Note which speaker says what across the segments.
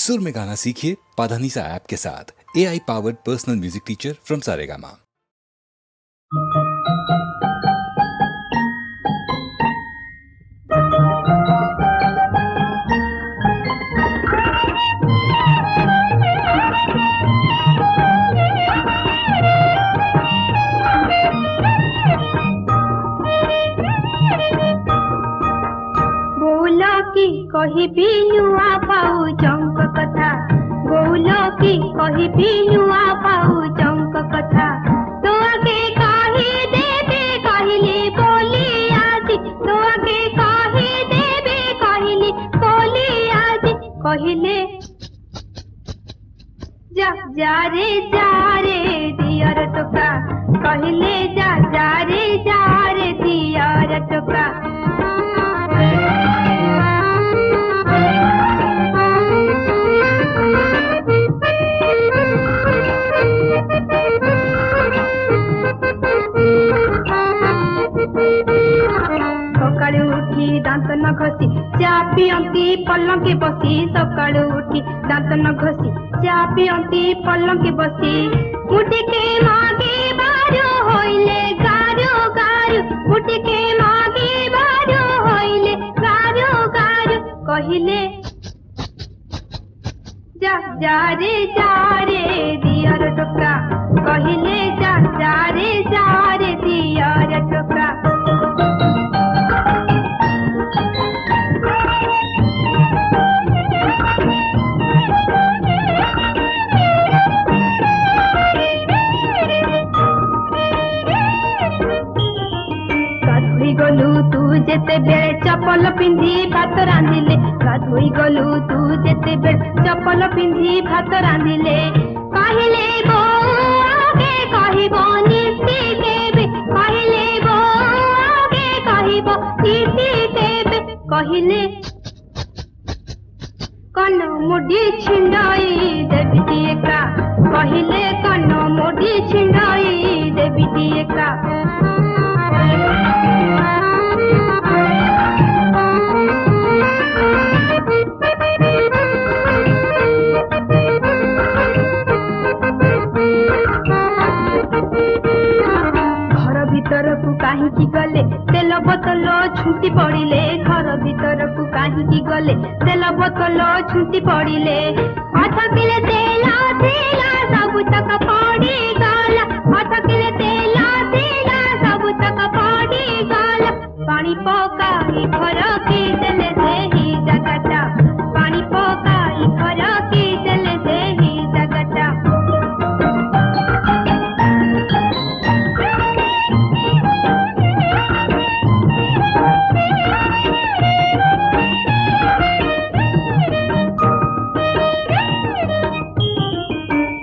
Speaker 1: सुर में गाना सीखिए पाधानीसा ऐप के साथ। AI powered personal music teacher from Saregama.
Speaker 2: कहिबी नुआ पाउचंक कथा गौलो की कहिबी नुआ पाउचंक कथा तो आगे कहि देबे कहिली बोली आज तो आगे कहि देबे कहिली बोली आज कहिले जा जा रे दियर टोका कहिले जा रे दियर टोका सकाळु उठी दांत न घसी चा पियंती पलंके बसी सकाळु उठी दांत न घसी चा पियंती पलंके बसी मुटिके मागे बारो होइले गारो गारो मुटिके मागे बारो होइले गारो गारो कहिले जा रे दियर टोका कहिले जा रे दियर टोका गलु तू जेते बेले चपल पिंधी भात रांधिले गाधोई गलु तू जेते बेले चपल पिंधी भात रांधिले कहिले बो आगे कहिबो नीति केबे कहिले बो आगे कहिबो नीति केबे कहिले कन मुडी छिंडाई देवी एका कहिले कन मुडी छिंडाई देवी एका काहींकी गले तेल बोतल छुंटी पड़िले घर भीतर को काहींकी गले तेल बोतल छुंटी पड़िले अथ किले तेल सब तक पड़ी गला अथ किले तेल सब तक पड़ी गला पानी पकाई घर की देले देही जगटा पानी पकाई घर की देले देही जगटा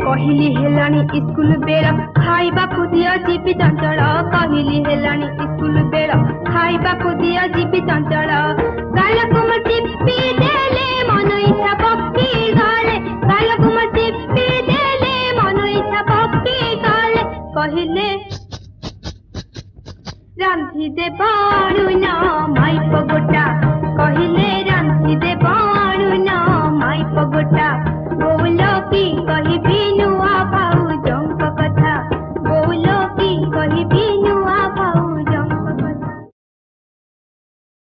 Speaker 2: कहली हेलानी स्कूल बेड़ा खाइबा को दिया जीवी चंचल कहली हेलानी स्कूल बेड़ा खाइबा को दिया जीवी चंचल गालको म टिप्पी देले मन इच्छा पक्की गाले गालको म टिप्पी देले मन इच्छा पक्की गाले कहले रांधी दे बाणु ना माइप गोटा